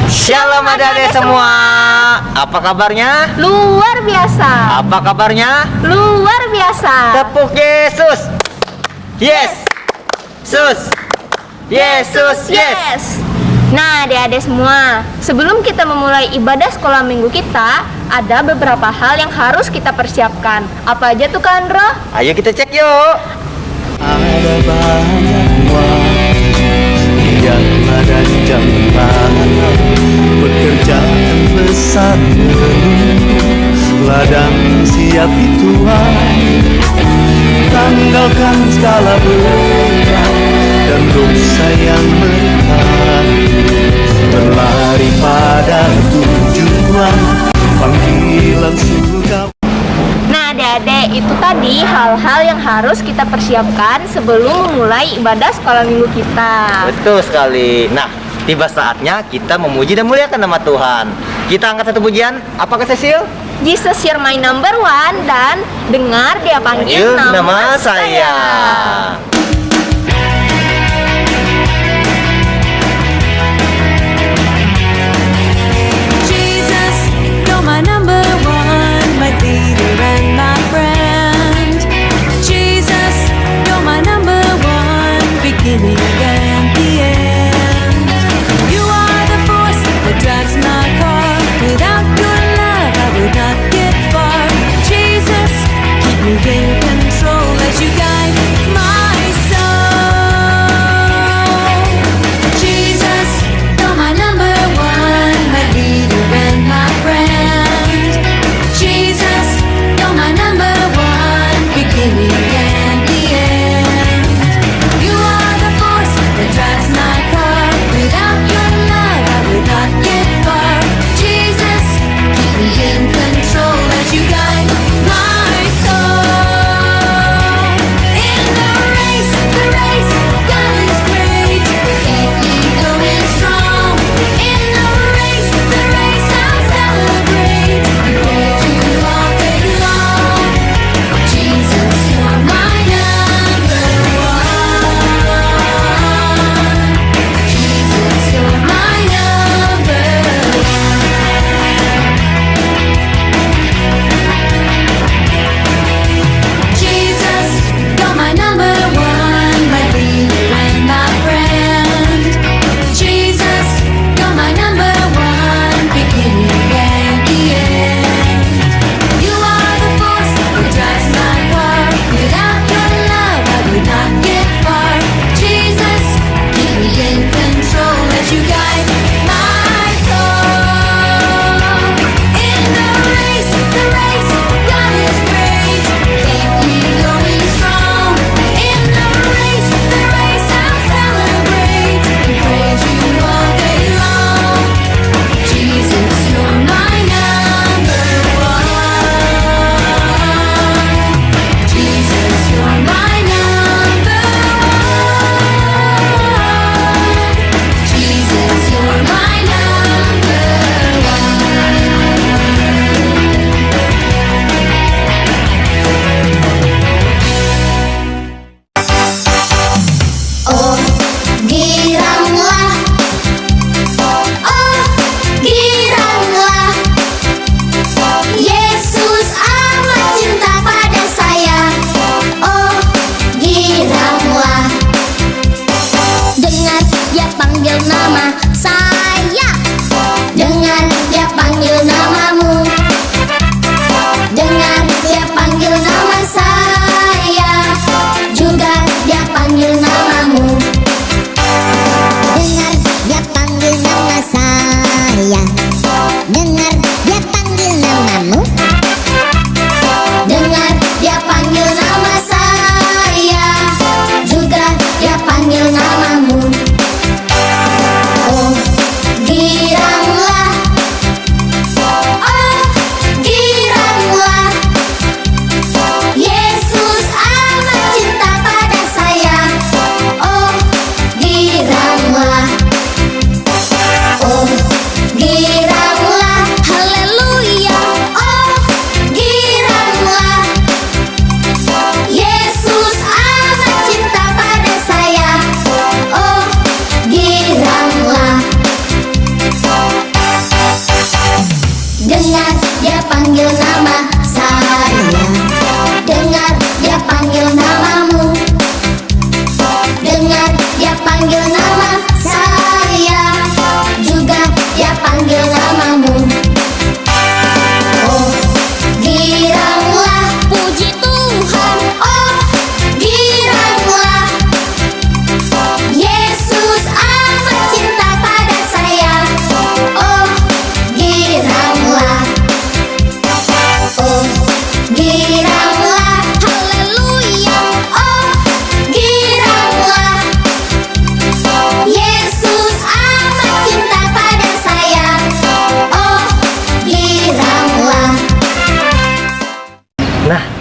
Shalom adik-adik semua. Apa kabarnya? Luar biasa. Apa kabarnya? Luar biasa. Tepuk Yesus. Yes. Sus. Yesus, yes. Nah, adik-adik semua, sebelum kita memulai ibadah sekolah minggu kita, ada beberapa hal yang harus kita persiapkan. Apa aja tuh, Kak Andro? Ayo kita cek yuk. Ada banyak waktu yang dan jam tangan pekerjaan besar ladang siap dituai, tanggalkan segala berat dan dosa yang menahan, berlari pada tujuan panggilan surga. Nah, adik-adik, itu tadi hal-hal yang harus kita persiapkan sebelum memulai ibadah sekolah minggu kita. Betul sekali. Nah, tiba saatnya kita memuji dan muliakan nama Tuhan. Kita angkat satu pujian. Apakah Cecil? Jesus, you're my number one, dan dengar dia panggil nama saya. Jesus, you're my number one, my leader and my friend. Jesus, you're my number one, beginning and the end. You are the force that drives my car. Without your love, I would not get far. Jesus, keep me in control as you guide my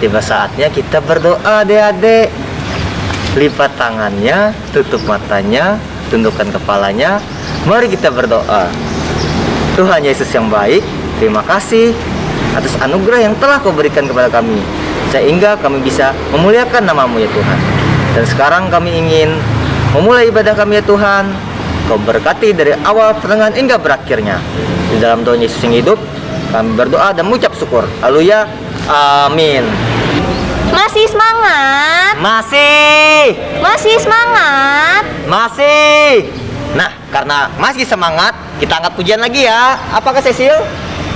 tiba saatnya kita berdoa, adik-adik. Lipat tangannya, tutup matanya, tundukkan kepalanya. Mari kita berdoa. Tuhan Yesus yang baik, terima kasih atas anugerah yang telah Kau berikan kepada kami, sehingga kami bisa memuliakan nama-Mu ya Tuhan. Dan sekarang kami ingin memulai ibadah kami ya Tuhan. Kau berkati dari awal, pertengahan, hingga berakhirnya. Di dalam Tuhan Yesus yang hidup, kami berdoa dan mengucap syukur. Haleluya. Amin. Masih semangat? Masih. Masih semangat? Masih. Nah, karena masih semangat, kita angkat pujian lagi ya. Apakah Cecil?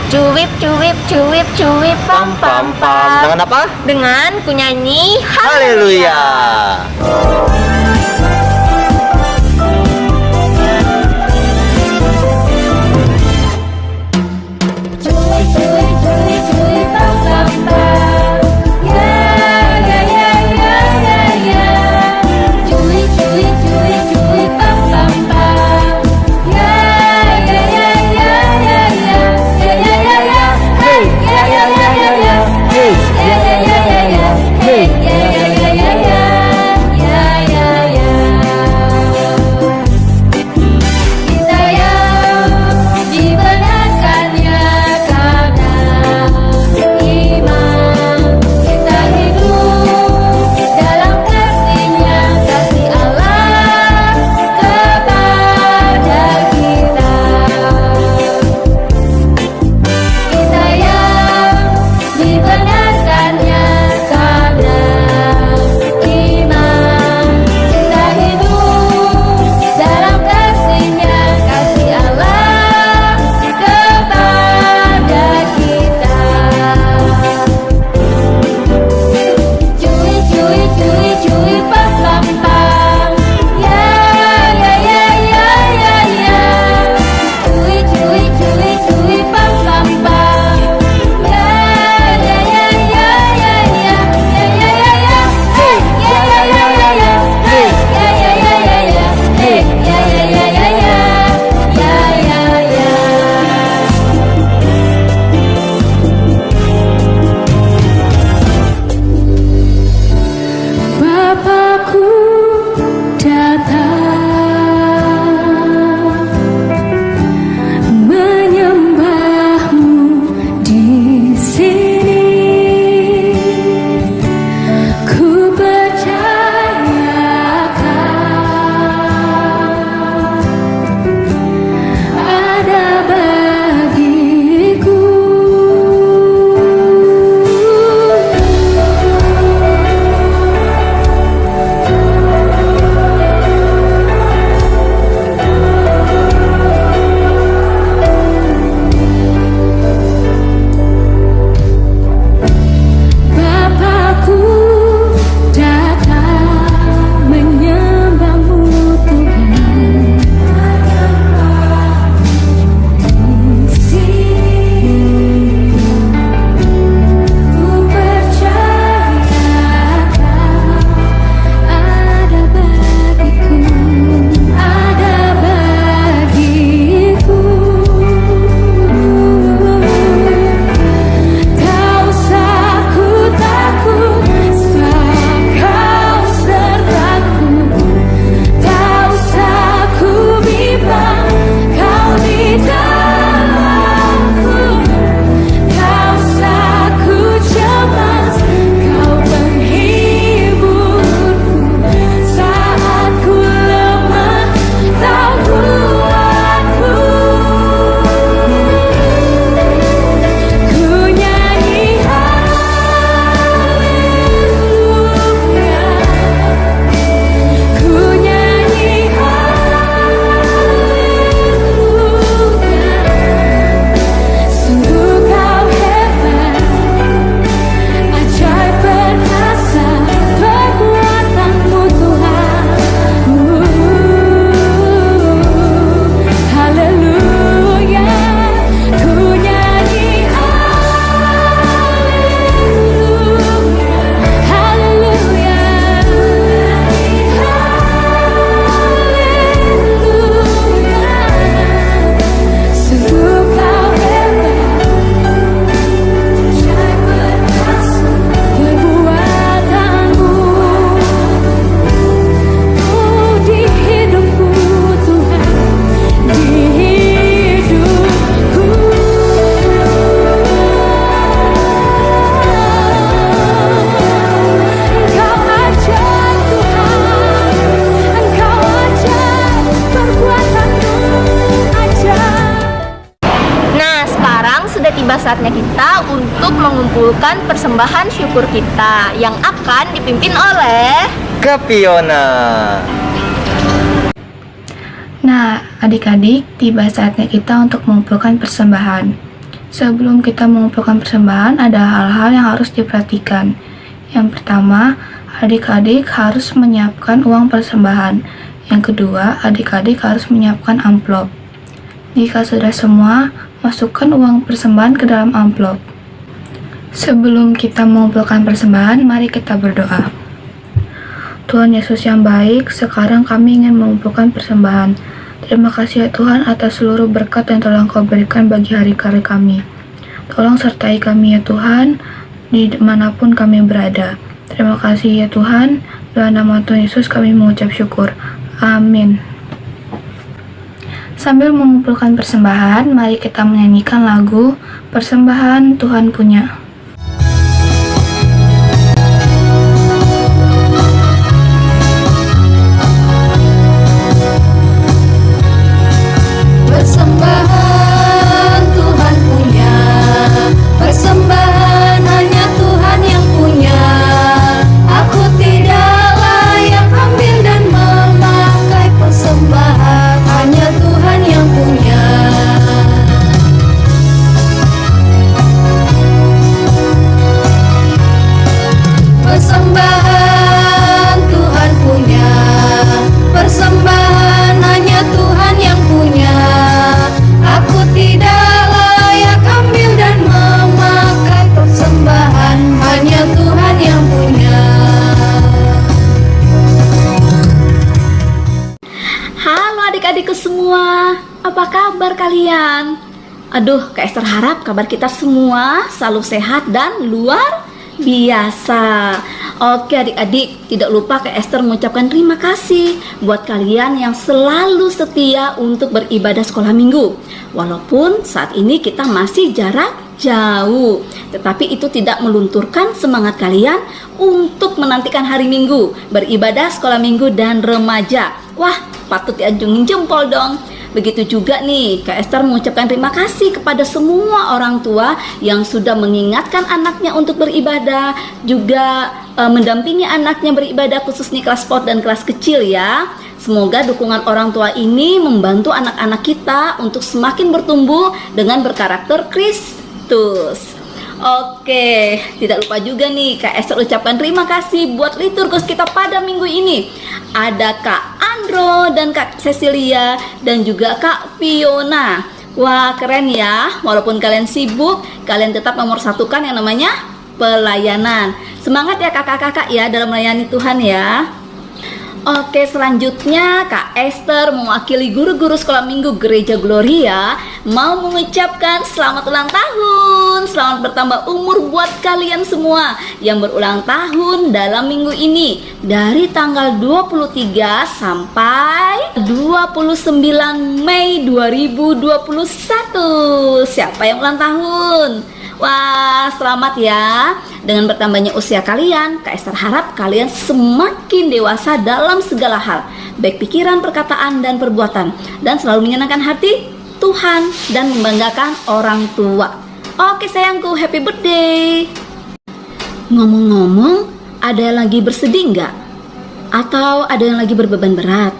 Cuwip, cuwip, cuwip, cuwip, pam, pam, pam. Dengan apa? Dengan kunyanyi Haleluya. Cuwip, cuwip, cuwip, cuwip, pam, pam, pam. Ya, ya, ya, ya, ya, ya. Cuwip, cuwip, cuwip, cuwip, pam, pam, pam. Ya, ya, ya, ya, ya, ya. Ya, ya, ya, ya. Hey, ya, ya, ya, ya, ya. Hey, ya, ya, ya, ya, ya. Hey, ya, ya, ya, ya, ya. Ya, ya. tiba saatnya kita untuk mengumpulkan persembahan syukur kita yang akan dipimpin oleh Kak Fiona. Nah, adik-adik, tiba saatnya kita untuk mengumpulkan persembahan. Sebelum kita mengumpulkan persembahan, ada hal-hal yang harus diperhatikan. Yang pertama, adik-adik harus menyiapkan uang persembahan. Yang kedua, adik-adik harus menyiapkan amplop. Jika sudah semua, masukkan uang persembahan ke dalam amplop. Sebelum kita mengumpulkan persembahan, mari kita berdoa. Tuhan Yesus yang baik, sekarang kami ingin mengumpulkan persembahan. Terima kasih ya Tuhan atas seluruh berkat yang telah Engkau berikan bagi hari-hari kami. Tolong sertai kami ya Tuhan, dimanapun kami berada. Terima kasih ya Tuhan, dalam nama Tuhan Yesus kami mengucap syukur. Amin. Sambil mengumpulkan persembahan, mari kita menyanyikan lagu Persembahan Tuhan Punya. Persembahan Tuhan punya, persembahan hanya Tuhan yang punya. Aku tidak layak ambil dan memakai persembahan, hanya Tuhan yang punya. Persembahan Tuhan punya, persembahan hanya Tuhan yang punya. Aku tidak layak ambil dan memakai persembahan, hanya Tuhan yang punya. Halo adik-adikku semua, apa kabar kalian? Aduh, Kak Esther harap kabar kita semua selalu sehat dan luar biasa. Oke adik-adik, tidak lupa Kak Esther mengucapkan terima kasih buat kalian yang selalu setia untuk beribadah sekolah minggu. Walaupun saat ini kita masih jarak jauh, tetapi itu tidak melunturkan semangat kalian untuk menantikan hari Minggu, beribadah sekolah minggu dan remaja. Wah, patut diacungin jempol dong. Begitu juga nih, Kak Esther mengucapkan terima kasih kepada semua orang tua yang sudah mengingatkan anaknya untuk beribadah, juga mendampingi anaknya beribadah, khusus nih kelas sport dan kelas kecil ya. Semoga dukungan orang tua ini membantu anak-anak kita untuk semakin bertumbuh dengan berkarakter Kristus. Oke, tidak lupa juga nih Kak Esther ucapkan terima kasih buat liturgus kita pada minggu ini. Ada Kak Andro dan Kak Cecilia dan juga Kak Fiona. Wah, keren ya. Walaupun kalian sibuk, kalian tetap memersatukan yang namanya pelayanan. Semangat ya kakak-kakak ya dalam melayani Tuhan ya. Oke, selanjutnya Kak Esther mewakili guru-guru sekolah minggu Gereja Gloria mau mengucapkan selamat ulang tahun, selamat bertambah umur buat kalian semua yang berulang tahun dalam minggu ini, dari tanggal 23 sampai 29 Mei 2021. Siapa yang ulang tahun? Wah, selamat ya. Dengan bertambahnya usia kalian, Kak Esther harap kalian semakin dewasa dalam segala hal, baik pikiran, perkataan, dan perbuatan, dan selalu menyenangkan hati Tuhan dan membanggakan orang tua. Oke sayangku, happy birthday. Ngomong-ngomong, ada yang lagi bersedih nggak? Atau ada yang lagi berbeban berat?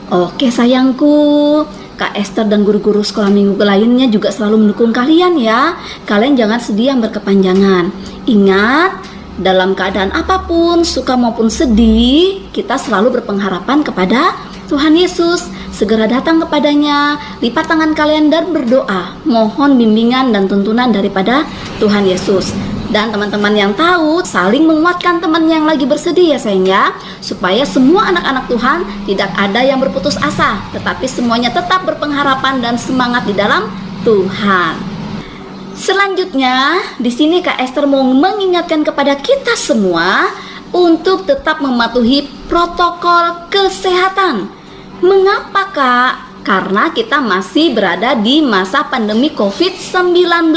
Oke sayangku, Kak Esther dan guru-guru sekolah minggu lainnya juga selalu mendukung kalian ya. Kalian jangan sedih yang berkepanjangan. Ingat, dalam keadaan apapun, suka maupun sedih, kita selalu berpengharapan kepada Tuhan Yesus. Segera datang kepadanya, lipat tangan kalian dan berdoa. Mohon bimbingan dan tuntunan daripada Tuhan Yesus. Dan teman-teman yang tahu, saling menguatkan teman yang lagi bersedih ya sayang ya, supaya semua anak-anak Tuhan tidak ada yang berputus asa, tetapi semuanya tetap berpengharapan dan semangat di dalam Tuhan. Selanjutnya, di sini Kak Esther mau mengingatkan kepada kita semua untuk tetap mematuhi protokol kesehatan. Mengapa Kak? Karena kita masih berada di masa pandemi COVID-19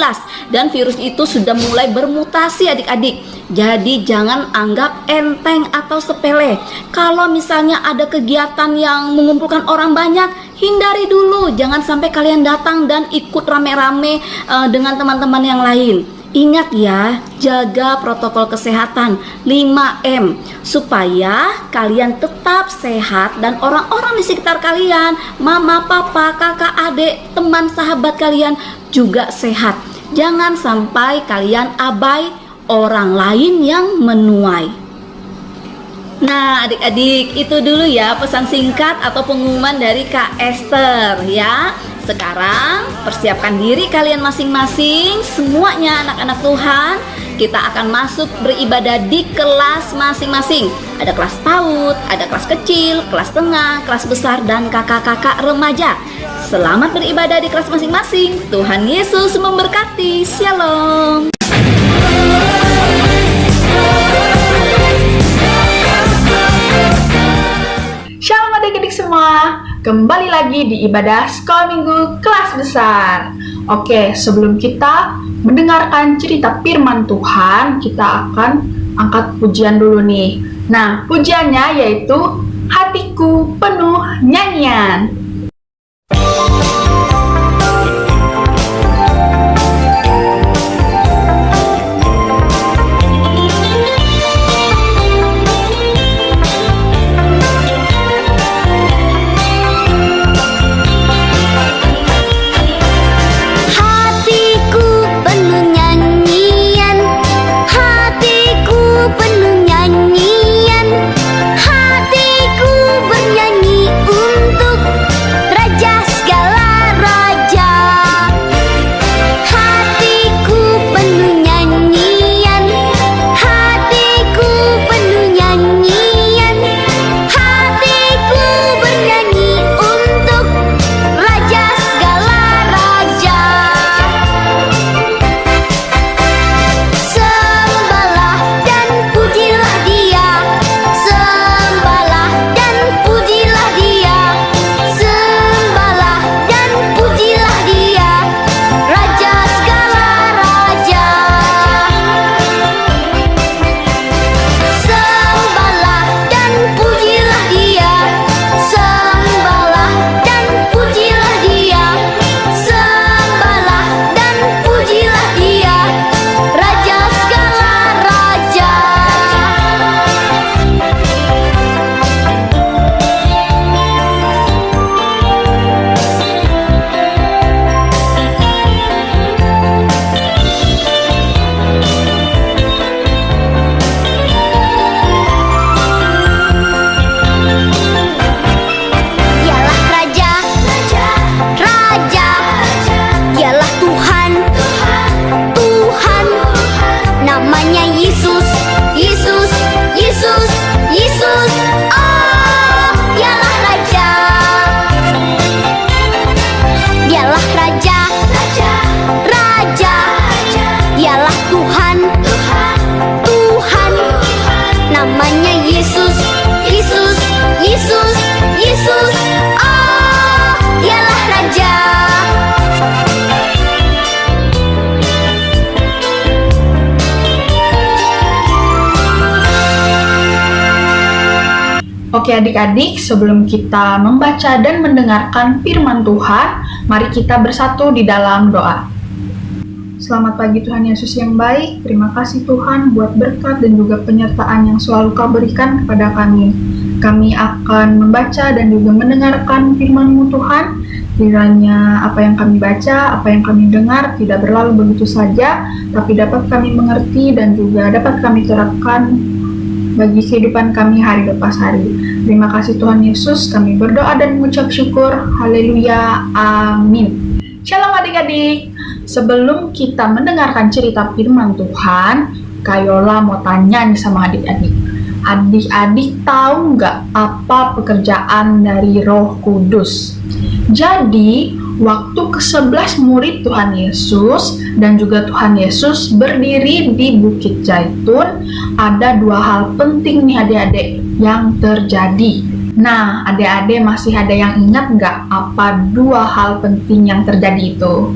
dan virus itu sudah mulai bermutasi adik-adik. Jadi jangan anggap enteng atau sepele. Kalau misalnya ada kegiatan yang mengumpulkan orang banyak, hindari dulu. Jangan sampai kalian datang dan ikut rame-rame dengan teman-teman yang lain. Ingat ya, jaga protokol kesehatan 5M supaya kalian tetap sehat dan orang-orang di sekitar kalian, mama, papa, kakak, adik, teman, sahabat kalian juga sehat. Jangan sampai kalian abai orang lain yang menuai. Nah, adik-adik, itu dulu ya pesan singkat atau pengumuman dari Kak Esther ya. Sekarang persiapkan diri kalian masing-masing, semuanya anak-anak Tuhan. Kita akan masuk beribadah di kelas masing-masing. Ada kelas PAUD, ada kelas kecil, kelas tengah, kelas besar, dan kakak-kakak remaja. Selamat beribadah di kelas masing-masing. Tuhan Yesus memberkati. Shalom. Shalom adik-adik semua, kembali lagi di ibadah sekolah minggu kelas besar. Oke, sebelum kita mendengarkan cerita firman Tuhan, kita akan angkat pujian dulu nih. Nah, pujiannya yaitu Hatiku Penuh Nyanyian. Hatiku penuh nyanyian, hatiku penuh nyanyian, hatiku bernyanyi untuk Raja segala raja. Hatiku penuh nyanyian, hatiku penuh nyanyian, hatiku bernyanyi untuk Raja segala raja. Sembahlah dan pujilah Dia, sembahlah dan pujilah Dia, sembahlah dan pujilah Dia, Raja segala raja. Sembahlah dan pujilah Dia, sembahlah dan pujilah Dia, sembahlah dan pujilah Dia, Raja segala raja. Dialah Raja, Raja, Dialah Tuhan, Tuhan, namanya Yesus, Yesus, Yesus, Yesus. Oh, Dialah Raja, Dialah Raja, Raja, Dialah Tuhan, Tuhan, namanya Yesus, Yesus, Yesus, Yesus. Oh, Dialah Raja. Oke adik-adik, sebelum kita membaca dan mendengarkan firman Tuhan, mari kita bersatu di dalam doa. Selamat pagi Tuhan Yesus yang baik, terima kasih Tuhan buat berkat dan juga penyertaan yang selalu Kau berikan kepada kami. Kami akan membaca dan juga mendengarkan firman-Mu Tuhan. Kiranya apa yang kami baca, apa yang kami dengar tidak berlalu begitu saja, tapi dapat kami mengerti dan juga dapat kami terapkan bagi kehidupan kami hari lepas hari. Terima kasih Tuhan Yesus, kami berdoa dan mengucap syukur. Haleluya, amin. Shalom adik-adik. Sebelum kita mendengarkan cerita firman Tuhan, Kayola mau tanya nih sama adik-adik. Adik-adik tahu nggak apa pekerjaan dari Roh Kudus? Jadi, waktu ke-11 murid Tuhan Yesus dan juga Tuhan Yesus berdiri di Bukit Zaitun, ada dua hal penting nih adik-adik yang terjadi. Nah, adik-adik masih ada yang ingat nggak apa dua hal penting yang terjadi itu?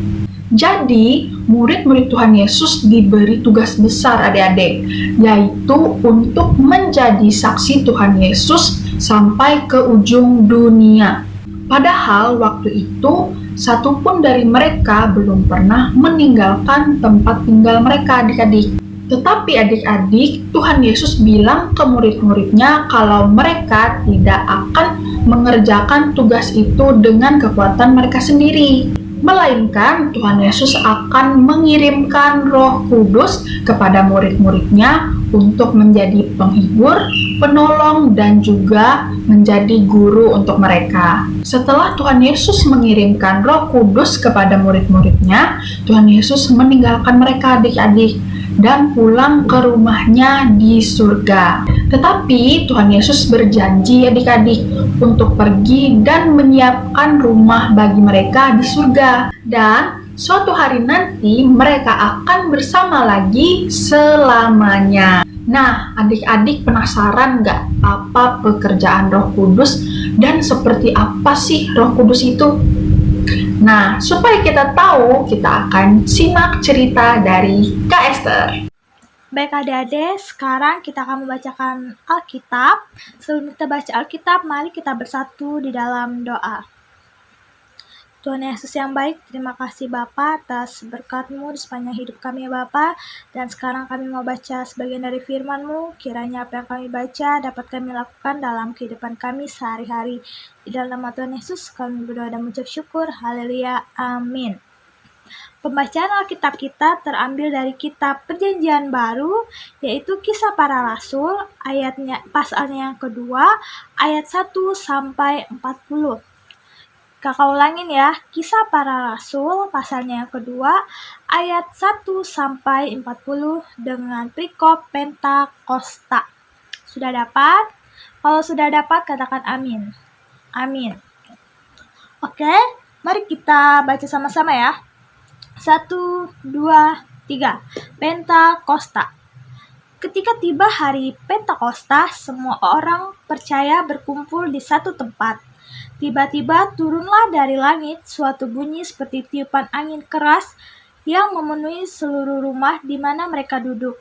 Jadi, murid-murid Tuhan Yesus diberi tugas besar adik-adik, yaitu untuk menjadi saksi Tuhan Yesus sampai ke ujung dunia. Padahal waktu itu, satupun dari mereka belum pernah meninggalkan tempat tinggal mereka adik-adik. Tetapi adik-adik, Tuhan Yesus bilang ke murid-muridnya kalau mereka tidak akan mengerjakan tugas itu dengan kekuatan mereka sendiri, melainkan Tuhan Yesus akan mengirimkan Roh Kudus kepada murid-muridnya untuk menjadi penghibur, penolong, dan juga menjadi guru untuk mereka. Setelah Tuhan Yesus mengirimkan Roh Kudus kepada murid-muridnya, Tuhan Yesus meninggalkan mereka adik-adik dan pulang ke rumahnya di surga. Tetapi Tuhan Yesus berjanji adik-adik untuk pergi dan menyiapkan rumah bagi mereka di surga. Dan suatu hari nanti mereka akan bersama lagi selamanya. Nah, adik-adik penasaran nggak apa pekerjaan Roh Kudus dan seperti apa sih Roh Kudus itu? Nah, supaya kita tahu, kita akan simak cerita dari Kak Esther. Baik adik-adik, sekarang kita akan membacakan Alkitab. Sebelum kita baca Alkitab, mari kita bersatu di dalam doa. Tuhan Yesus yang baik, terima kasih Bapa atas berkat-Mu di sepanjang hidup kami ya Bapa. Dan sekarang kami mau baca sebagian dari firman-Mu. Kiranya apa yang kami baca dapat kami lakukan dalam kehidupan kami sehari-hari. Di dalam nama Tuhan Yesus kami berdoa dan mengucap syukur. Haleluya. Amin. Pembacaan Alkitab kita terambil dari kitab Perjanjian Baru, yaitu Kisah Para Rasul, pasalnya yang kedua, ayat 1 sampai 40. Kakak ulangin ya, Kisah Para Rasul, pasalnya yang kedua, ayat 1 sampai 40 dengan perikop Pentakosta. Sudah dapat? Kalau sudah dapat, katakan amin. Amin. Oke, mari kita baca sama-sama ya. 1, 2, 3. Pentakosta. Ketika tiba hari Pentakosta, semua orang percaya berkumpul di satu tempat. Tiba-tiba turunlah dari langit suatu bunyi seperti tiupan angin keras yang memenuhi seluruh rumah di mana mereka duduk.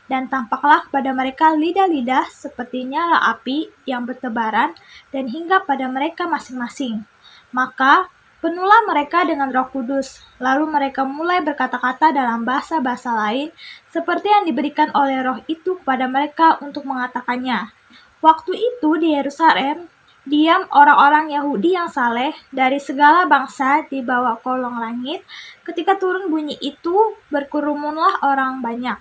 Dan tampaklah kepada mereka lidah-lidah seperti nyala api yang bertebaran dan hinggap pada mereka masing-masing. Maka penuhlah mereka dengan Roh Kudus. Lalu mereka mulai berkata-kata dalam bahasa-bahasa lain seperti yang diberikan oleh Roh itu kepada mereka untuk mengatakannya. Waktu itu di Yerusalem diam orang-orang Yahudi yang saleh dari segala bangsa di bawah kolong langit. Ketika turun bunyi itu, berkerumunlah orang banyak.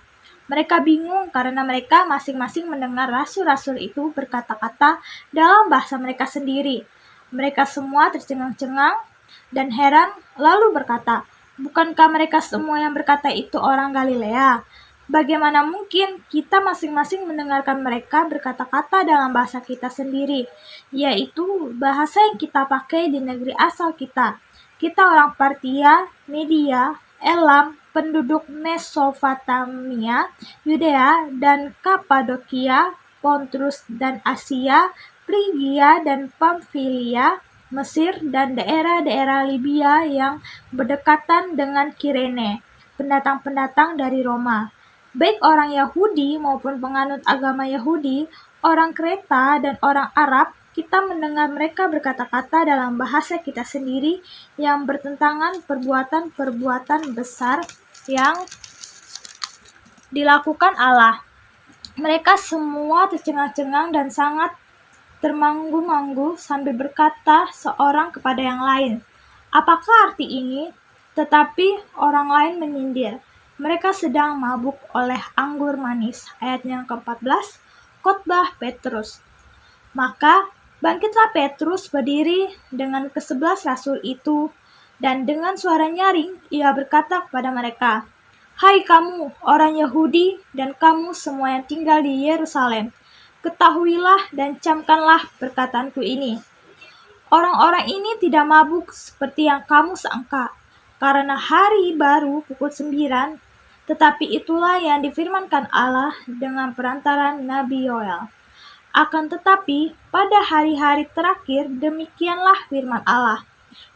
Mereka bingung karena mereka masing-masing mendengar rasul-rasul itu berkata-kata dalam bahasa mereka sendiri. Mereka semua tercengang-cengang dan heran, lalu berkata, "Bukankah mereka semua yang berkata itu orang Galilea? Bagaimana mungkin kita masing-masing mendengarkan mereka berkata-kata dalam bahasa kita sendiri, yaitu bahasa yang kita pakai di negeri asal kita. Kita orang Partia, Media, Elam, penduduk Mesopotamia, Yudea dan Kapadokia, Pontus dan Asia, Frigia dan Pamfilia, Mesir dan daerah-daerah Libya yang berdekatan dengan Kirene, pendatang-pendatang dari Roma. Baik orang Yahudi maupun penganut agama Yahudi, orang Kreta dan orang Arab, kita mendengar mereka berkata-kata dalam bahasa kita sendiri yang bertentangan perbuatan-perbuatan besar yang dilakukan Allah. Mereka semua tercengang-cengang dan sangat termanggu-manggu sambil berkata seorang kepada yang lain, "Apakah arti ini?" Tetapi orang lain menyindir, "Mereka sedang mabuk oleh anggur manis." Ayat yang ke-14, khotbah Petrus. Maka bangkitlah Petrus berdiri dengan ke-11 rasul itu, dan dengan suara nyaring ia berkata kepada mereka, "Hai kamu orang Yahudi dan kamu semua yang tinggal di Yerusalem, ketahuilah dan camkanlah perkataanku ini. Orang-orang ini tidak mabuk seperti yang kamu sangka, karena hari baru pukul 9, tetapi itulah yang difirmankan Allah dengan perantaran Nabi Yoel. Akan tetapi, pada hari-hari terakhir demikianlah firman Allah.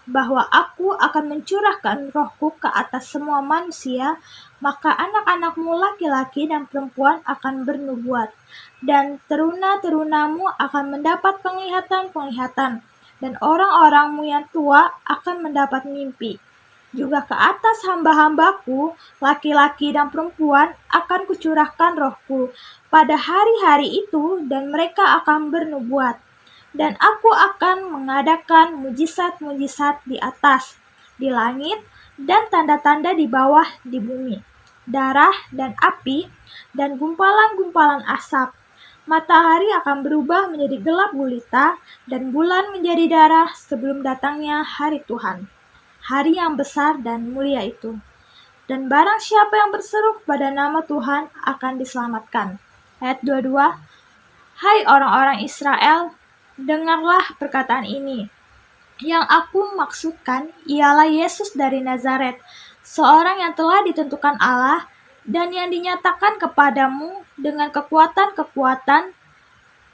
bahwa aku akan mencurahkan rohku ke atas semua manusia, maka anak-anakmu laki-laki dan perempuan akan bernubuat, dan teruna-terunamu akan mendapat penglihatan-penglihatan, dan orang-orangmu yang tua akan mendapat mimpi. Juga ke atas hamba-hambaku, laki-laki dan perempuan, akan kucurahkan rohku pada hari-hari itu, dan mereka akan bernubuat. Dan aku akan mengadakan mujizat-mujizat di atas, di langit, dan tanda-tanda di bawah di bumi, darah dan api, dan gumpalan-gumpalan asap. Matahari akan berubah menjadi gelap gulita, dan bulan menjadi darah sebelum datangnya hari Tuhan, hari yang besar dan mulia itu. Dan barang siapa yang berseru pada nama Tuhan akan diselamatkan. Ayat 22. Hai orang-orang Israel, dengarlah perkataan ini. Yang aku maksudkan ialah Yesus dari Nazaret, seorang yang telah ditentukan Allah dan yang dinyatakan kepadamu dengan kekuatan-kekuatan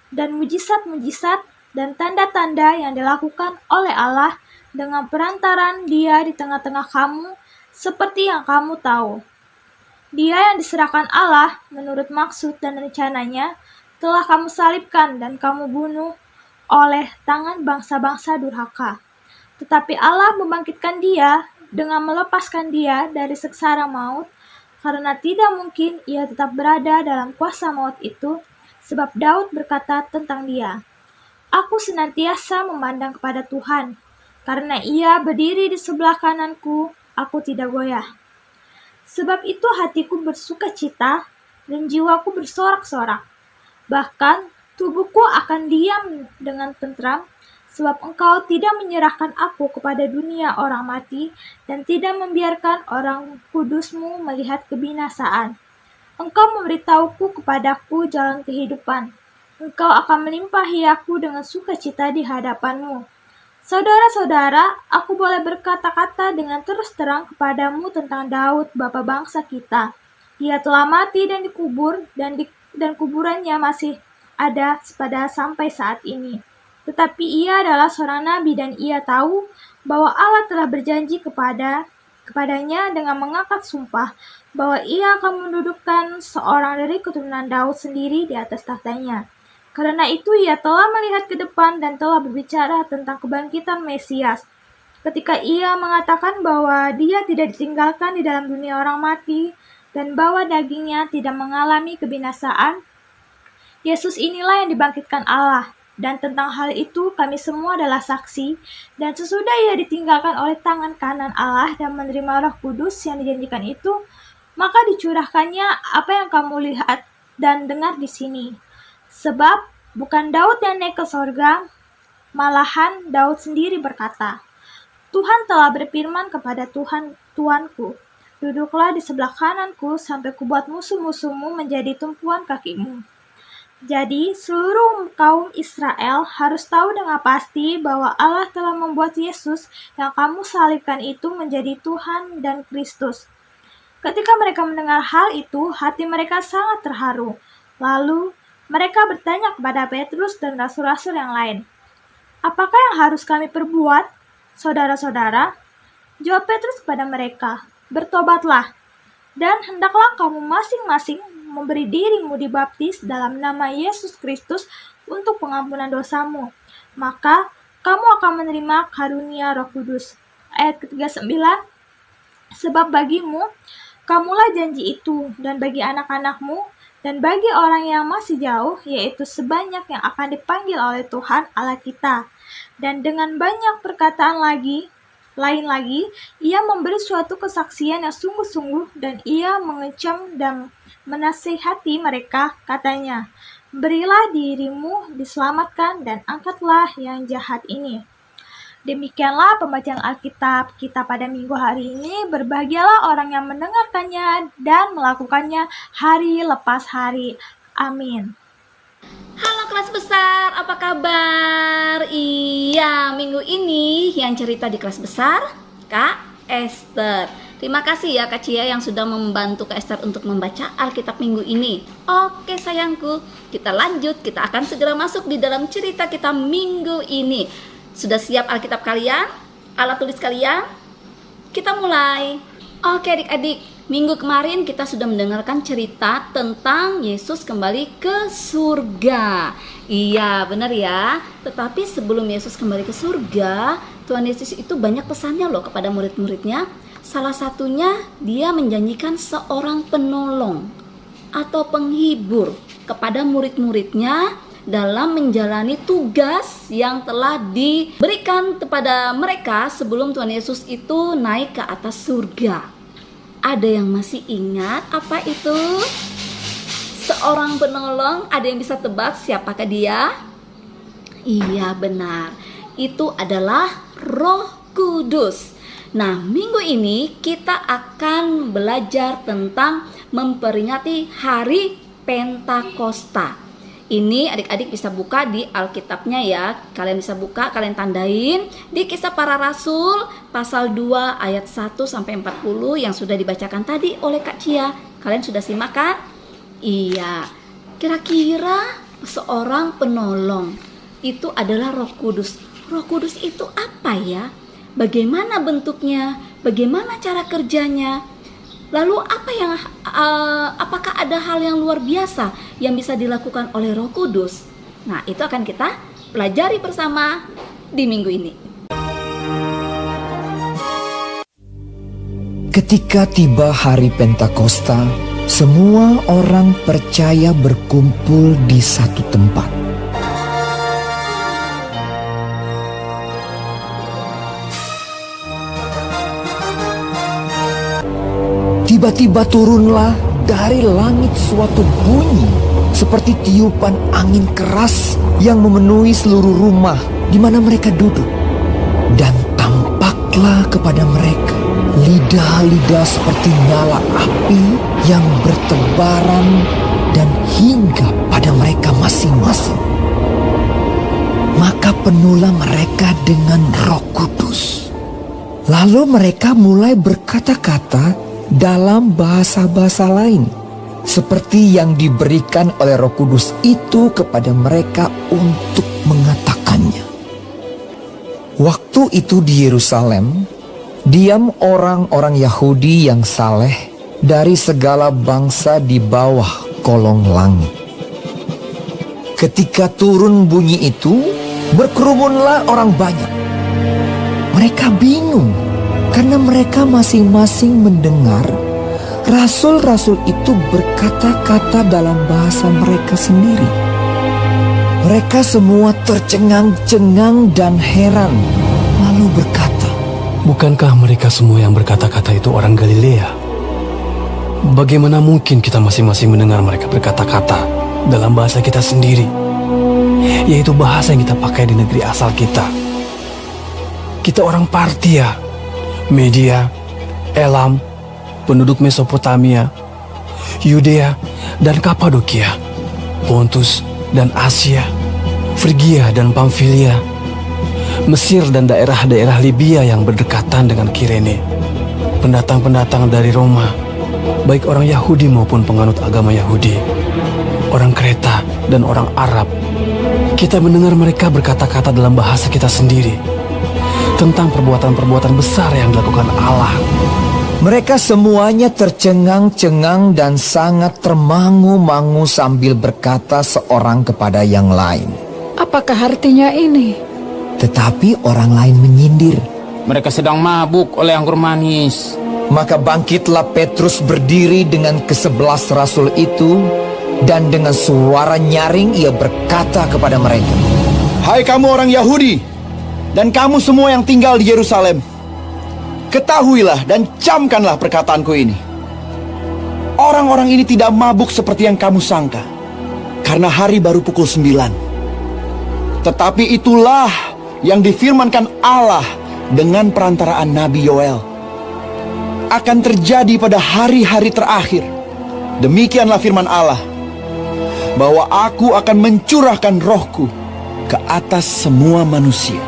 dan mujizat-mujizat dan tanda-tanda yang dilakukan oleh Allah dengan perantaran Dia di tengah-tengah kamu, seperti yang kamu tahu. Dia yang diserahkan Allah menurut maksud dan rencananya telah kamu salibkan dan kamu bunuh oleh tangan bangsa-bangsa durhaka. Tetapi Allah membangkitkan Dia dengan melepaskan Dia dari sengsara maut, karena tidak mungkin Ia tetap berada dalam kuasa maut itu, sebab Daud berkata tentang Dia, Aku senantiasa memandang kepada Tuhan, karena Ia berdiri di sebelah kananku, aku tidak goyah. Sebab itu hatiku bersuka cita dan jiwaku bersorak-sorak. Bahkan tubuhku akan diam dengan tentram, sebab Engkau tidak menyerahkan aku kepada dunia orang mati dan tidak membiarkan orang kudus-Mu melihat kebinasaan. Engkau memberitahuku kepadaku jalan kehidupan. Engkau akan melimpahi aku dengan sukacita di hadapan-Mu. Saudara-saudara, aku boleh berkata-kata dengan terus terang kepadamu tentang Daud, bapa bangsa kita. Dia telah mati dan dikubur, dan kuburannya masih ada pada sampai saat ini. Tetapi ia adalah seorang nabi dan ia tahu bahwa Allah telah berjanji kepadanya dengan mengangkat sumpah bahwa ia akan mendudukkan seorang dari keturunan Daud sendiri di atas tahtanya. Karena itu ia telah melihat ke depan dan telah berbicara tentang kebangkitan Mesias. Ketika ia mengatakan bahwa dia tidak ditinggalkan di dalam dunia orang mati dan bahwa dagingnya tidak mengalami kebinasaan, Yesus inilah yang dibangkitkan Allah, dan tentang hal itu kami semua adalah saksi, dan sesudah ia ditinggalkan oleh tangan kanan Allah dan menerima Roh Kudus yang dijanjikan itu, maka dicurahkannya apa yang kamu lihat dan dengar di sini. Sebab bukan Daud yang naik ke sorga, malahan Daud sendiri berkata, Tuhan telah berfirman kepada Tuanku, duduklah di sebelah kananku sampai kubuat musuh-musuhmu menjadi tumpuan kakimu. Jadi, seluruh kaum Israel harus tahu dengan pasti bahwa Allah telah membuat Yesus yang kamu salibkan itu menjadi Tuhan dan Kristus. Ketika mereka mendengar hal itu, hati mereka sangat terharu. Lalu, mereka bertanya kepada Petrus dan rasul-rasul yang lain, apakah yang harus kami perbuat, saudara-saudara? Jawab Petrus kepada mereka, bertobatlah, dan hendaklah kamu masing-masing memberi dirimu dibaptis dalam nama Yesus Kristus untuk pengampunan dosamu. Maka kamu akan menerima karunia Roh Kudus. Ayat ke-39, sebab bagimu, kamulah janji itu, dan bagi anak-anakmu, dan bagi orang yang masih jauh, yaitu sebanyak yang akan dipanggil oleh Tuhan Allah kita. Dan dengan banyak perkataan lain lagi, ia memberi suatu kesaksian yang sungguh-sungguh, dan ia mengecam dan menasihati mereka, katanya, berilah dirimu diselamatkan dan angkatlah yang jahat ini. Demikianlah pembacaan Alkitab kita pada minggu hari ini. Berbahagialah orang yang mendengarkannya dan melakukannya hari lepas hari. Amin. Halo kelas besar, apa kabar? Iya, minggu ini yang cerita di kelas besar, Kak Esther. Terima kasih ya Kak Cia yang sudah membantu Kak Esther untuk membaca Alkitab minggu ini. Oke sayangku, kita lanjut. Kita akan segera masuk di dalam cerita kita minggu ini. Sudah siap Alkitab kalian? alat tulis kalian? Kita mulai. Oke adik-adik, minggu kemarin kita sudah mendengarkan cerita tentang Yesus kembali ke surga. Iya, benar ya. Tetapi sebelum Yesus kembali ke surga, Tuhan Yesus itu banyak pesannya loh kepada murid-muridnya. Salah satunya dia menjanjikan seorang penolong atau penghibur kepada murid-muridnya dalam menjalani tugas yang telah diberikan kepada mereka sebelum Tuhan Yesus itu naik ke atas surga. Ada yang masih ingat apa itu? Seorang penolong, ada yang bisa tebak siapakah dia? Iya benar, itu adalah Roh Kudus. Nah, minggu ini kita akan belajar tentang memperingati hari Pentakosta. Ini adik-adik bisa buka di Alkitabnya ya. Kalian bisa buka, kalian tandain di Kisah Para Rasul pasal 2 ayat 1 sampai 40 yang sudah dibacakan tadi oleh Kak Cia. Kalian sudah simak kan? Iya. Kira-kira seorang penolong itu adalah Roh Kudus. Roh Kudus itu apa ya? Bagaimana bentuknya? Bagaimana cara kerjanya? Lalu apakah ada hal yang luar biasa yang bisa dilakukan oleh Roh Kudus? Nah, itu akan kita pelajari bersama di minggu ini. Ketika tiba hari Pentakosta, semua orang percaya berkumpul di satu tempat. Tiba-tiba turunlah dari langit suatu bunyi seperti tiupan angin keras yang memenuhi seluruh rumah di mana mereka duduk. Dan tampaklah kepada mereka lidah-lidah seperti nyala api yang bertebaran dan hingga pada mereka masing-masing. Maka penuhlah mereka dengan Roh Kudus. Lalu mereka mulai berkata-kata dalam bahasa-bahasa lain, seperti yang diberikan oleh Roh Kudus itu kepada mereka untuk mengatakannya. Waktu itu di Yerusalem, diam orang-orang Yahudi yang saleh dari segala bangsa di bawah kolong langit. Ketika turun bunyi itu, berkerumunlah orang banyak. Mereka bingung karena mereka masing-masing mendengar rasul-rasul itu berkata-kata dalam bahasa mereka sendiri. Mereka semua tercengang-cengang dan heran, lalu berkata, "Bukankah mereka semua yang berkata-kata itu orang Galilea? Bagaimana mungkin kita masing-masing mendengar mereka berkata-kata dalam bahasa kita sendiri, yaitu bahasa yang kita pakai di negeri asal kita? Kita orang Partia, Media, Elam, penduduk Mesopotamia, Yudea dan Kapadokia, Pontus dan Asia, Frigia dan Pamfilia, Mesir dan daerah-daerah Libya yang berdekatan dengan Kirene, pendatang-pendatang dari Roma, baik orang Yahudi maupun penganut agama Yahudi, orang Kreta dan orang Arab. Kita mendengar mereka berkata-kata dalam bahasa kita sendiri tentang perbuatan-perbuatan besar yang dilakukan Allah." Mereka semuanya tercengang-cengang dan sangat termangu-mangu sambil berkata seorang kepada yang lain, "Apakah artinya ini?" Tetapi orang lain menyindir, "Mereka sedang mabuk oleh anggur manis." Maka bangkitlah Petrus berdiri dengan ke-11 rasul itu, dan dengan suara nyaring ia berkata kepada mereka, Hai kamu orang Yahudi dan kamu semua yang tinggal di Yerusalem, ketahuilah dan camkanlah perkataanku ini. Orang-orang ini tidak mabuk seperti yang kamu sangka, karena hari baru pukul 9. Tetapi itulah yang difirmankan Allah dengan perantaraan Nabi Yoel. Akan terjadi pada hari-hari terakhir. Demikianlah firman Allah, bahwa aku akan mencurahkan rohku ke atas semua manusia.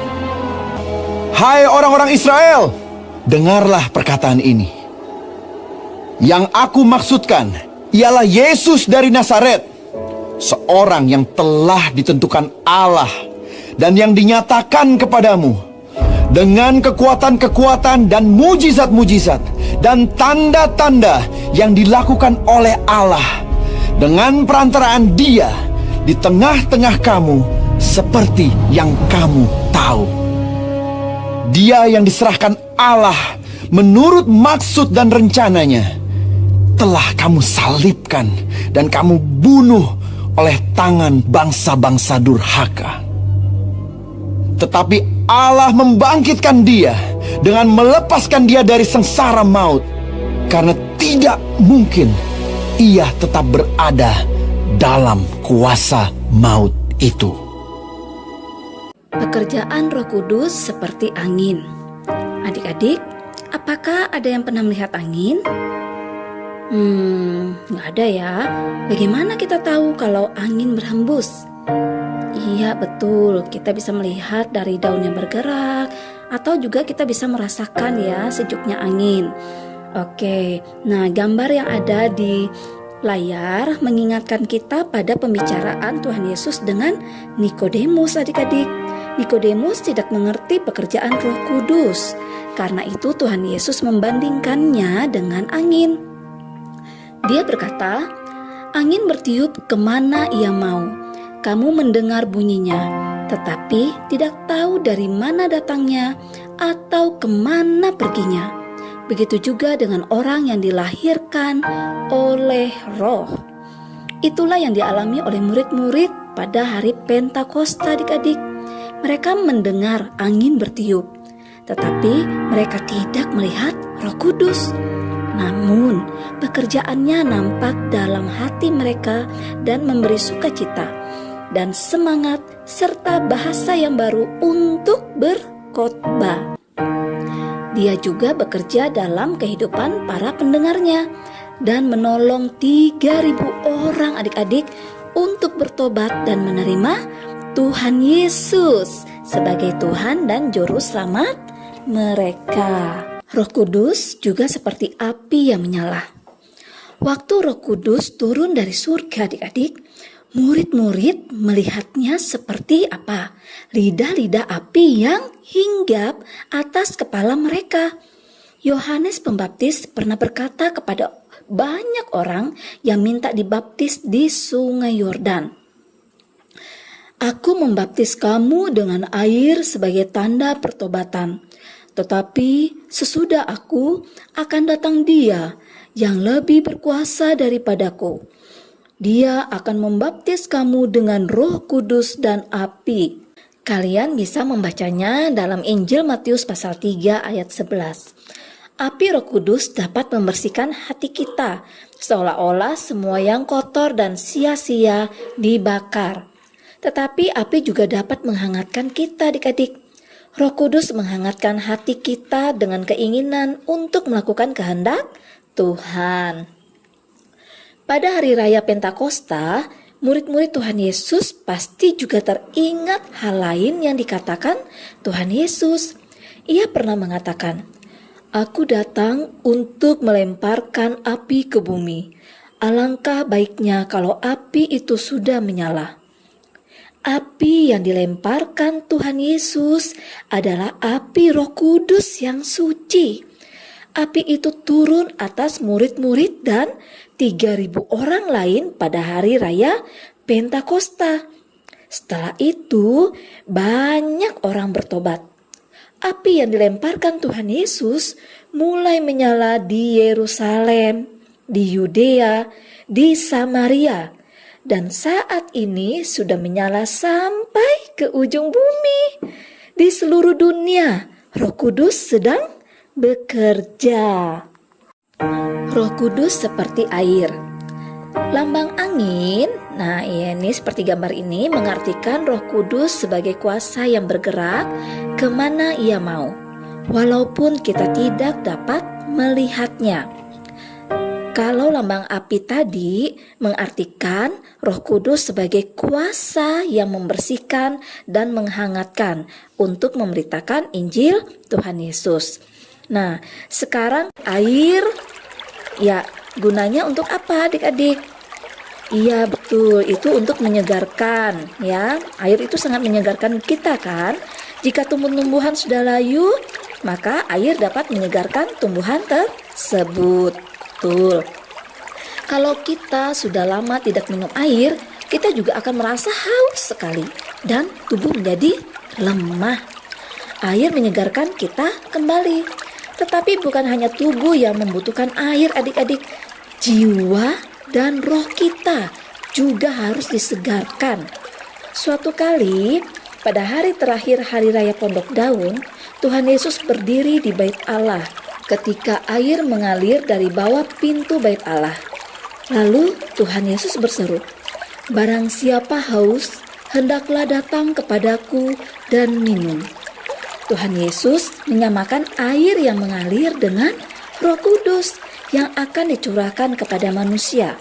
Hai orang-orang Israel, dengarlah perkataan ini. Yang aku maksudkan ialah Yesus dari Nazaret, seorang yang telah ditentukan Allah dan yang dinyatakan kepadamu dengan kekuatan-kekuatan dan mujizat-mujizat dan tanda-tanda yang dilakukan oleh Allah dengan perantaraan Dia di tengah-tengah kamu seperti yang kamu tahu. Dia yang diserahkan Allah menurut maksud dan rencananya telah kamu salibkan dan kamu bunuh oleh tangan bangsa-bangsa durhaka. Tetapi Allah membangkitkan Dia dengan melepaskan Dia dari sengsara maut, karena tidak mungkin Ia tetap berada dalam kuasa maut itu. Pekerjaan Roh Kudus seperti angin. Adik-adik, apakah ada yang pernah melihat angin? Nggak ada ya. Bagaimana kita tahu kalau angin berhembus? Iya betul, kita bisa melihat dari daun yang bergerak, atau juga kita bisa merasakan ya sejuknya angin. Oke, nah gambar yang ada di layar mengingatkan kita pada pembicaraan Tuhan Yesus dengan Nikodemus, adik-adik. Nikodemus tidak mengerti pekerjaan Roh Kudus. Karena itu Tuhan Yesus membandingkannya dengan angin. Dia berkata, angin bertiup kemana ia mau. Kamu mendengar bunyinya, tetapi tidak tahu dari mana datangnya atau kemana perginya. Begitu juga dengan orang yang dilahirkan oleh Roh. Itulah yang dialami oleh murid-murid pada hari Pentakosta, adik-adik. Mereka mendengar angin bertiup, tetapi mereka tidak melihat Roh Kudus. Namun, pekerjaannya nampak dalam hati mereka dan memberi sukacita dan semangat serta bahasa yang baru untuk berkhotbah. Dia juga bekerja dalam kehidupan para pendengarnya dan menolong 3.000 orang adik-adik untuk bertobat dan menerima Tuhan Yesus sebagai Tuhan dan Juru Selamat mereka. Roh Kudus juga seperti api yang menyala. Waktu Roh Kudus turun dari surga, adik-adik, murid-murid melihatnya seperti apa? Lidah-lidah api yang hinggap atas kepala mereka. Yohanes Pembaptis pernah berkata kepada banyak orang yang minta dibaptis di Sungai Yordan, "Aku membaptis kamu dengan air sebagai tanda pertobatan. Tetapi sesudah aku akan datang Dia yang lebih berkuasa daripadaku. Dia akan membaptis kamu dengan Roh Kudus dan api." Kalian bisa membacanya dalam Injil Matius pasal 3 ayat 11. Api Roh Kudus dapat membersihkan hati kita, seolah-olah semua yang kotor dan sia-sia dibakar. Tetapi api juga dapat menghangatkan kita, adik-adik. Roh Kudus menghangatkan hati kita dengan keinginan untuk melakukan kehendak Tuhan. Pada hari raya Pentakosta, murid-murid Tuhan Yesus pasti juga teringat hal lain yang dikatakan Tuhan Yesus. Ia pernah mengatakan, "Aku datang untuk melemparkan api ke bumi. Alangkah baiknya kalau api itu sudah menyala." Api yang dilemparkan Tuhan Yesus adalah api Roh Kudus yang suci. Api itu turun atas murid-murid dan 3.000 orang lain pada hari raya Pentakosta. Setelah itu, banyak orang bertobat. Api yang dilemparkan Tuhan Yesus mulai menyala di Yerusalem, di Yudea, di Samaria, dan saat ini sudah menyala sampai ke ujung bumi. Di seluruh dunia, Roh Kudus sedang bekerja. Roh Kudus seperti air. Lambang angin, nah ini seperti gambar ini mengartikan Roh Kudus sebagai kuasa yang bergerak kemana ia mau, walaupun kita tidak dapat melihatnya. Kalau lambang api tadi mengartikan Roh Kudus sebagai kuasa yang membersihkan dan menghangatkan untuk memberitakan Injil Tuhan Yesus. Nah, sekarang air, ya gunanya untuk apa adik-adik? Iya betul, itu untuk menyegarkan ya. Air itu sangat menyegarkan kita kan. Jika tumbuh-tumbuhan sudah layu, maka air dapat menyegarkan tumbuhan tersebut. Betul. Kalau kita sudah lama tidak minum air, kita juga akan merasa haus sekali dan tubuh menjadi lemah. Air menyegarkan kita kembali. Tetapi bukan hanya tubuh yang membutuhkan air, adik-adik. Jiwa dan roh kita juga harus disegarkan. Suatu kali, pada hari terakhir Hari Raya Pondok Daun, Tuhan Yesus berdiri di Bait Allah ketika air mengalir dari bawah pintu Bait Allah. Lalu Tuhan Yesus berseru, "Barang siapa haus, hendaklah datang kepadaku dan minum." Tuhan Yesus menyamakan air yang mengalir dengan Roh Kudus yang akan dicurahkan kepada manusia.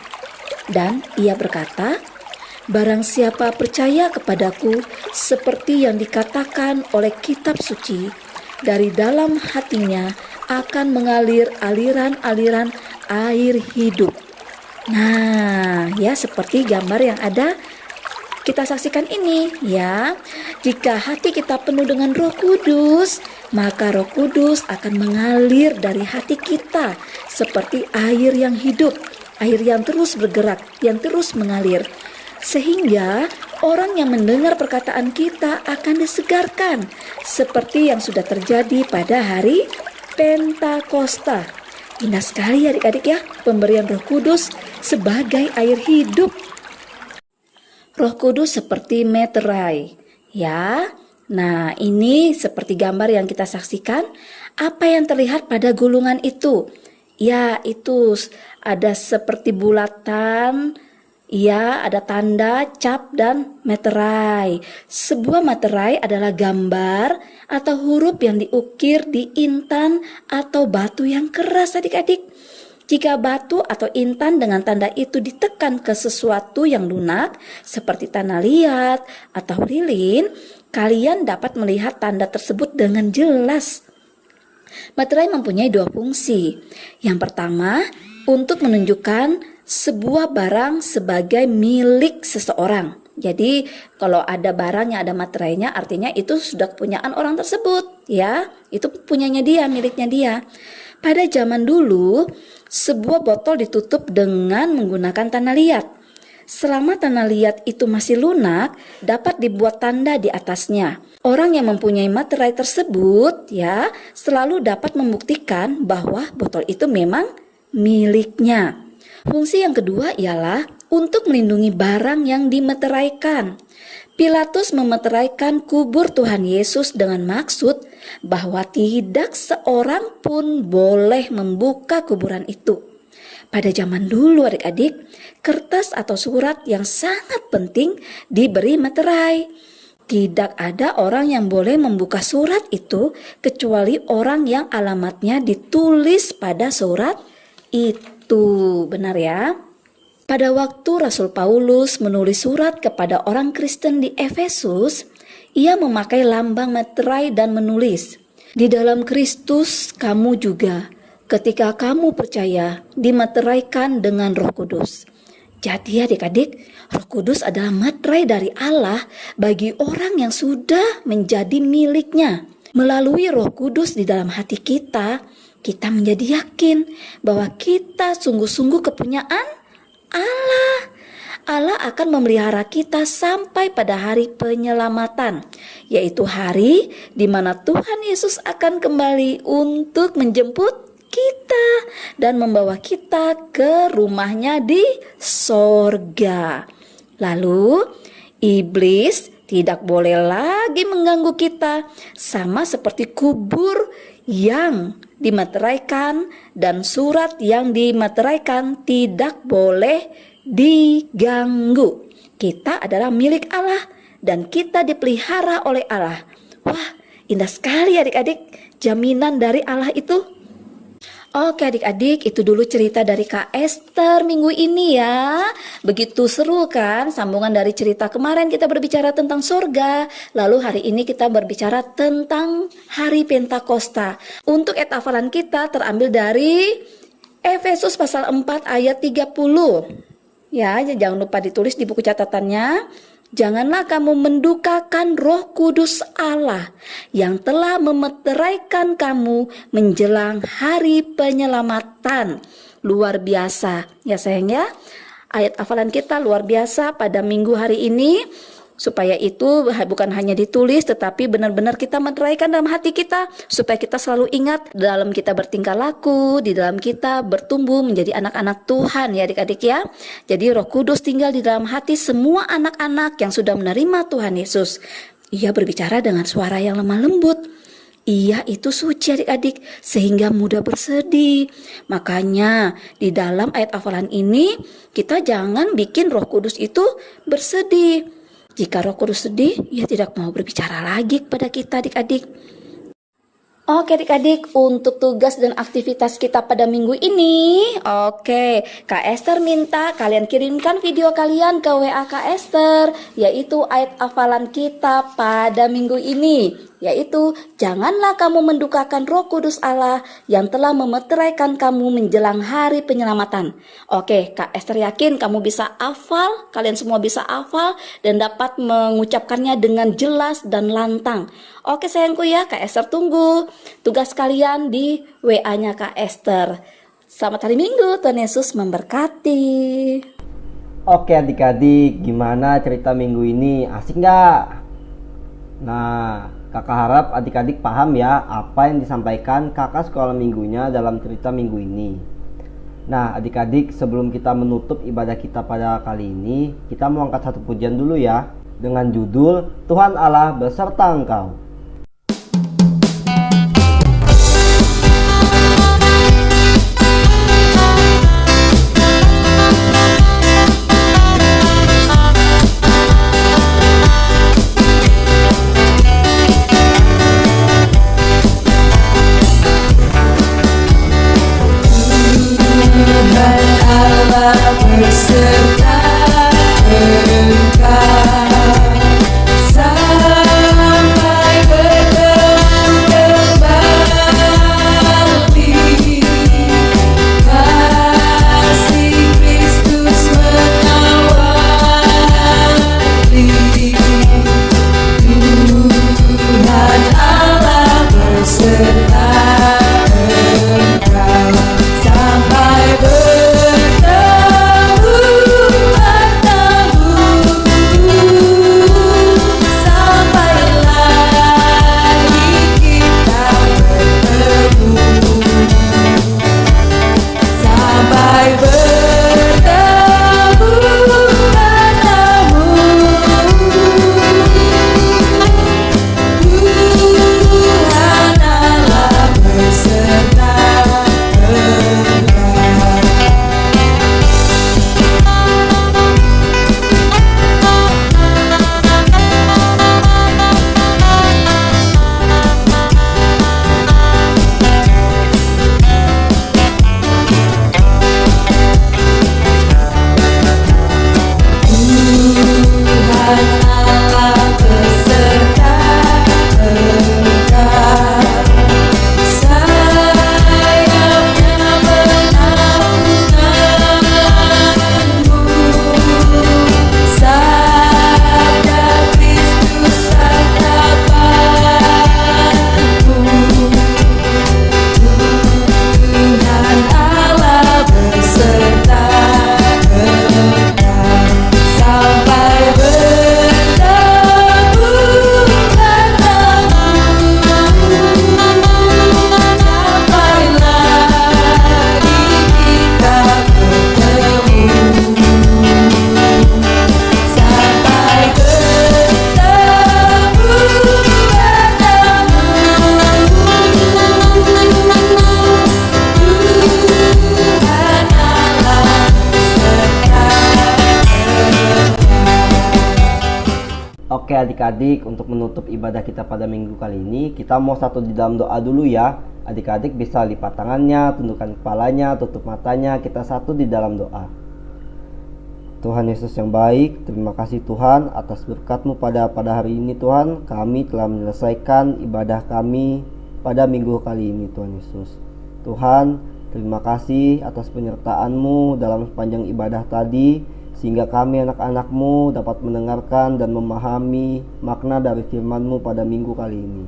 Dan ia berkata, "Barang siapa percaya kepadaku, seperti yang dikatakan oleh kitab suci, dari dalam hatinya akan mengalir aliran-aliran air hidup." Nah, ya seperti gambar yang ada kita saksikan ini ya. Jika hati kita penuh dengan Roh Kudus, maka Roh Kudus akan mengalir dari hati kita seperti air yang hidup, air yang terus bergerak, yang terus mengalir. Sehingga orang yang mendengar perkataan kita akan disegarkan seperti yang sudah terjadi pada hari Pentakosta. Indah sekali adik-adik ya, pemberian Roh Kudus sebagai air hidup. Roh Kudus seperti meterai, ya. Nah, ini seperti gambar yang kita saksikan. Apa yang terlihat pada gulungan itu? Ya, itu ada seperti bulatan, ya, ada tanda, cap, dan meterai. Sebuah meterai adalah gambar atau huruf yang diukir di intan atau batu yang keras, adik-adik. Jika batu atau intan dengan tanda itu ditekan ke sesuatu yang lunak, seperti tanah liat atau lilin, kalian dapat melihat tanda tersebut dengan jelas. Materai mempunyai dua fungsi. Yang pertama, untuk menunjukkan sebuah barang sebagai milik seseorang. Jadi, kalau ada barang yang ada materainya, artinya itu sudah kepunyaan orang tersebut, ya. Itu punyanya dia, miliknya dia. Pada zaman dulu, sebuah botol ditutup dengan menggunakan tanah liat. Selama tanah liat itu masih lunak, dapat dibuat tanda di atasnya. Orang yang mempunyai materai tersebut, ya, selalu dapat membuktikan bahwa botol itu memang miliknya. Fungsi yang kedua ialah untuk melindungi barang yang dimeteraikan. Pilatus memeteraikan kubur Tuhan Yesus dengan maksud bahwa tidak seorang pun boleh membuka kuburan itu. Pada zaman dulu adik-adik, kertas atau surat yang sangat penting diberi meterai. Tidak ada orang yang boleh membuka surat itu kecuali orang yang alamatnya ditulis pada surat itu. Benar ya? Pada waktu Rasul Paulus menulis surat kepada orang Kristen di Efesus, ia memakai lambang meterai dan menulis, "Di dalam Kristus kamu juga, ketika kamu percaya, dimeteraikan dengan Roh Kudus." Jadi adik-adik, Roh Kudus adalah materai dari Allah bagi orang yang sudah menjadi miliknya. Melalui Roh Kudus di dalam hati kita, kita menjadi yakin bahwa kita sungguh-sungguh kepunyaan Allah. Allah akan memelihara kita sampai pada hari penyelamatan, yaitu hari di mana Tuhan Yesus akan kembali untuk menjemput kita dan membawa kita ke rumahnya di sorga. Lalu, iblis tidak boleh lagi mengganggu kita, sama seperti kubur yang dimeteraikan dan surat yang dimeteraikan tidak boleh diganggu. Kita adalah milik Allah dan kita dipelihara oleh Allah. Wah, indah sekali adik-adik jaminan dari Allah itu. Oke adik-adik, itu dulu cerita dari Kak Esther minggu ini ya. Begitu seru kan, sambungan dari cerita kemarin kita berbicara tentang surga. Lalu hari ini kita berbicara tentang hari Pentakosta. Untuk ayat hafalan kita terambil dari Efesus pasal 4 ayat 30. Ya, jangan lupa ditulis di buku catatannya. Janganlah kamu mendukakan Roh Kudus Allah yang telah memeteraikan kamu menjelang hari penyelamatan. Luar biasa ya sayang ya. Ayat hafalan kita luar biasa pada minggu hari ini. Supaya itu bukan hanya ditulis tetapi benar-benar kita meteraikan dalam hati kita. Supaya kita selalu ingat dalam kita bertingkah laku, di dalam kita bertumbuh menjadi anak-anak Tuhan ya adik-adik ya. Jadi Roh Kudus tinggal di dalam hati semua anak-anak yang sudah menerima Tuhan Yesus. Ia berbicara dengan suara yang lemah lembut. Ia itu suci adik-adik sehingga mudah bersedih. Makanya di dalam ayat hafalan ini kita jangan bikin Roh Kudus itu bersedih. Jika Roh Kudus sedih, ia tidak mau berbicara lagi kepada kita adik-adik. Oke adik-adik, untuk tugas dan aktivitas kita pada minggu ini, Kak Esther minta kalian kirimkan video kalian ke WA Kak Esther, yaitu ayat hafalan kita pada minggu ini, yaitu janganlah kamu mendukakan Roh Kudus Allah yang telah memeteraikan kamu menjelang hari penyelamatan. Oke, Kak Esther yakin kamu bisa hafal, kalian semua bisa hafal dan dapat mengucapkannya dengan jelas dan lantang. Oke sayangku ya, Kak Esther tunggu tugas kalian di WA-nya Kak Esther. Selamat hari Minggu, Tuhan Yesus memberkati. Oke adik-adik, gimana cerita minggu ini? Asik nggak? Nah, kakak harap adik-adik paham ya apa yang disampaikan kakak sekolah minggunya dalam cerita minggu ini. Nah adik-adik, sebelum kita menutup ibadah kita pada kali ini, kita mau angkat satu pujian dulu ya, dengan judul Tuhan Allah beserta engkau. Beserta engkau sampai bertemu kembali. Kasih Kristus mengawali. Tuhan Allah beserta engkau sampai Oke adik-adik, untuk menutup ibadah kita pada minggu kali ini, kita mau satu di dalam doa dulu ya. Adik-adik bisa lipat tangannya, tundukkan kepalanya, tutup matanya, kita satu di dalam doa. Tuhan Yesus yang baik, terima kasih Tuhan atas berkat-Mu pada hari ini Tuhan. Kami telah menyelesaikan ibadah kami pada minggu kali ini Tuhan Yesus. Tuhan, Terima kasih atas penyertaan-Mu dalam sepanjang ibadah tadi, sehingga kami anak-anak-Mu dapat mendengarkan dan memahami makna dari firman-Mu pada minggu kali ini.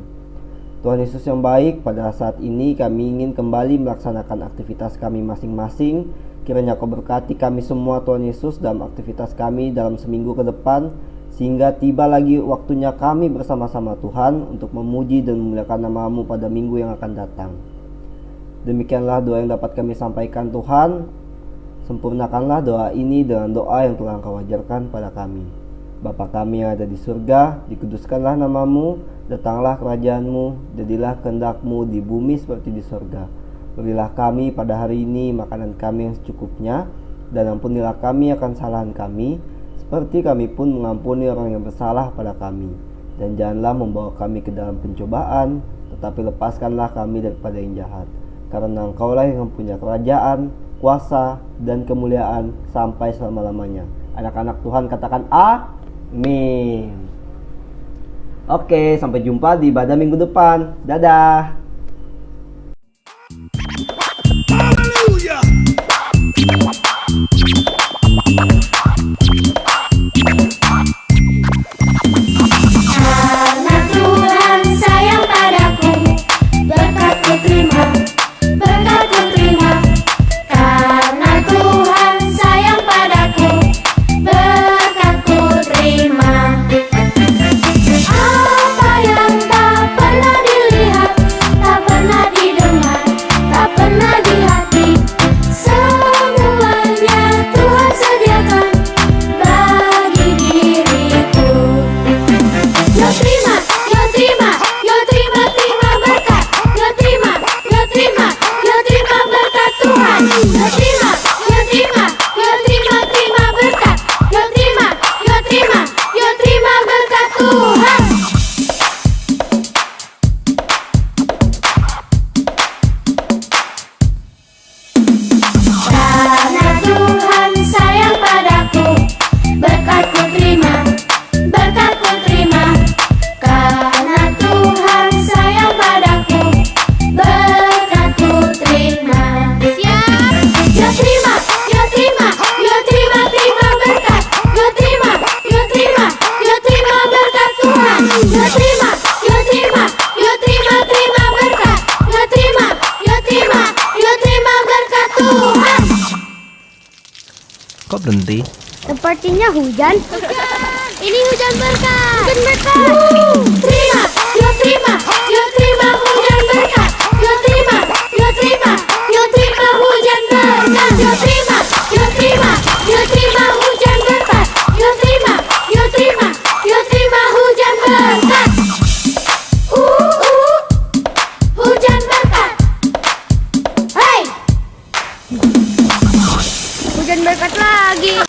Tuhan Yesus yang baik, pada saat ini kami ingin kembali melaksanakan aktivitas kami masing-masing. Kiranya Kau berkati kami semua Tuhan Yesus dalam aktivitas kami dalam seminggu ke depan, sehingga tiba lagi waktunya kami bersama-sama Tuhan untuk memuji dan memuliakan nama-Mu pada minggu yang akan datang. Demikianlah doa yang dapat kami sampaikan Tuhan. Sempurnakanlah doa ini dengan doa yang telah Engkau ajarkan pada kami. Bapa kami yang ada di surga, dikuduskanlah nama-Mu, datanglah kerajaan-Mu, jadilah kehendak-Mu di bumi seperti di surga. Berilah kami pada hari ini makanan kami yang secukupnya, dan ampunilah kami akan kesalahan kami, seperti kami pun mengampuni orang yang bersalah pada kami. Dan janganlah membawa kami ke dalam pencobaan, tetapi lepaskanlah kami daripada yang jahat. Karena Engkaulah yang mempunyai kerajaan, kuasa, dan kemuliaan sampai selama-lamanya. Anak-anak Tuhan katakan amin. Oke, sampai jumpa di ibadah minggu depan. Dadah. Karena Tuhan sayang padaku, berkat-Ku terima, berkat-Ku terima. Karena Tuhan sayang padaku, berkat-Ku terima. Apa yang tak pernah dilihat, tak pernah didengar, tak pernah di hati, semuanya Tuhan sediakan bagi diriku. Yo terima, yo terima, yo terima, terima berkat. Yo terima, yo terima, yo terima berkat Tuhan. Yo terima, yo terima, yo terima, terima berkat. Yo terima, yo terima, yo terima berkat Tuhan. Karena Tuhan sayang padaku, berkat-Ku terima, berkat-Ku terima. Karena Tuhan sayang padaku, berkat-Ku terima. Siap? Yo terima, yo terima, yo terima, terima berkat. Yo terima, yo terima, yo terima berkat Tuhan. Yo terima, yo terima, yo terima, terima berkat. Yo terima, yo terima, yo terima berkat Tuhan. Kok berhenti? Sepertinya hujan. Ini hujan berkat. Hujan berkat. Terima, yo terima, yo terima hujan berkat. Yo terima, yo terima, yo terima hujan berkat. Yo terima, yo terima, yo terima hujan berkat. Yo terima, yo terima, yo terima hujan berkat. Hujan berkat. Hey. Hujan berkat lagi.